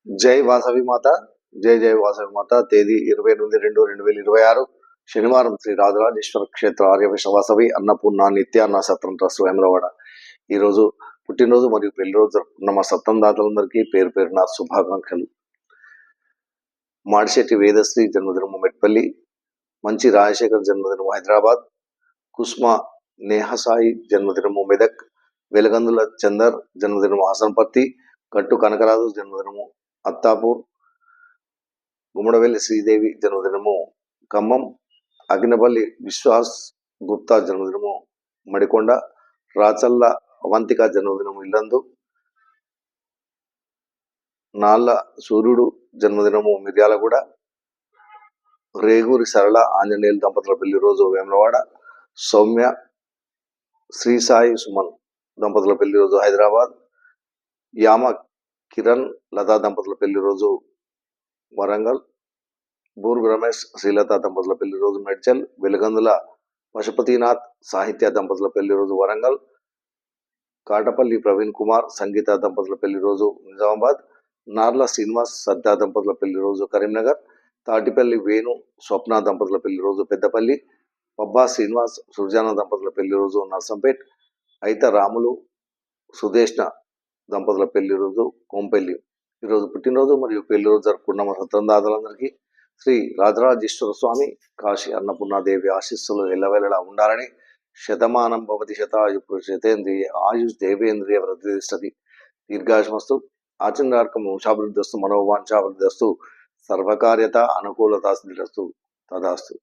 జై వాసవి మాత. జై జై వాసవి మాత. తేదీ 28/2/2026 శనివారం శ్రీ రాజరాజేశ్వర క్షేత్ర ఆర్యవైశ్య వాసవి అన్నపూర్ణ నిత్యాన్న సత్రం ట్రస్ట్ వేములవాడ. ఈరోజు పుట్టినరోజు మరియు పెళ్లి రోజు జరుపుకున్న మా సత్రం దాతలందరికీ పేరు పేరున శుభాకాంక్షలు. మాడిశెట్టి వేదశ్రీ జన్మదినము మెట్పల్లి, మంచి రాజశేఖర్ జన్మదినము హైదరాబాద్, కుస్మా నేహసాయి జన్మదినము మెదక్, వెలగందుల చందర్ జన్మదినము హసన్పర్తి, గట్టు కనకరాజు జన్మదినము అత్తాపూర్, గుమ్మడవెల్లి శ్రీదేవి జన్మదినము ఖమ్మం, అగ్నపల్లి విశ్వాస్ గుప్తా జన్మదినము మడికొండ, రాచల్ల అవంతిక జన్మదినము ఇల్లందు, నాళ్ళ సూర్యుడు జన్మదినము మిర్యాలగూడ, రేగూరి సరళ ఆంజనేయులు దంపతుల పెళ్లి రోజు వేములవాడ, సౌమ్య శ్రీ సాయి సుమన్ దంపతుల పెళ్లి రోజు హైదరాబాద్, యామ కిరణ్ లతా దంపతుల పెళ్లి రోజు వరంగల్, బూర్గు రమేష్ శ్రీలత దంపతుల పెళ్లి రోజు మేడ్చల్, వెలుగందుల పశుపతినాథ్ సాహిత్య దంపతుల పెళ్లి రోజు వరంగల్, కాటపల్లి ప్రవీణ్ కుమార్ సంగీత దంపతుల పెళ్లి రోజు నిజామాబాద్, నార్ల శ్రీనివాస్ సద్దా దంపతుల పెళ్లి రోజు కరీంనగర్, తాటిపల్లి వేణు స్వప్న దంపతుల పెళ్లి రోజు పెద్దపల్లి, పబ్బా శ్రీనివాస్ సృజాన దంపతుల పెళ్లి రోజు నర్సంపేట్, అయిత రాములు సుదేష్ణ దంపతుల పెళ్లి రోజు కోంపల్లి. ఈరోజు పుట్టినరోజు మరియు పెళ్లి రోజు జరుపుకున్న మా సత్రం దాతలందరికీ శ్రీ రాజరాజేశ్వర స్వామి కాశీ అన్నపూర్ణాదేవి ఆశీస్సులు ఎల్లవేళలా ఉండాలని, శతమానం భవతి శతాయు శతేంద్రియ ఆయుష్ దేవేంద్రియ ప్రతిష్టతి దీర్ఘాయుష్మస్తు ఆచంద్రార్కం వంశాభివృద్ధిస్తు మనోవాంఛాభివృద్ధిస్తు సర్వకార్యత అనుకూలత సిద్ధిరస్తు తదాస్తు.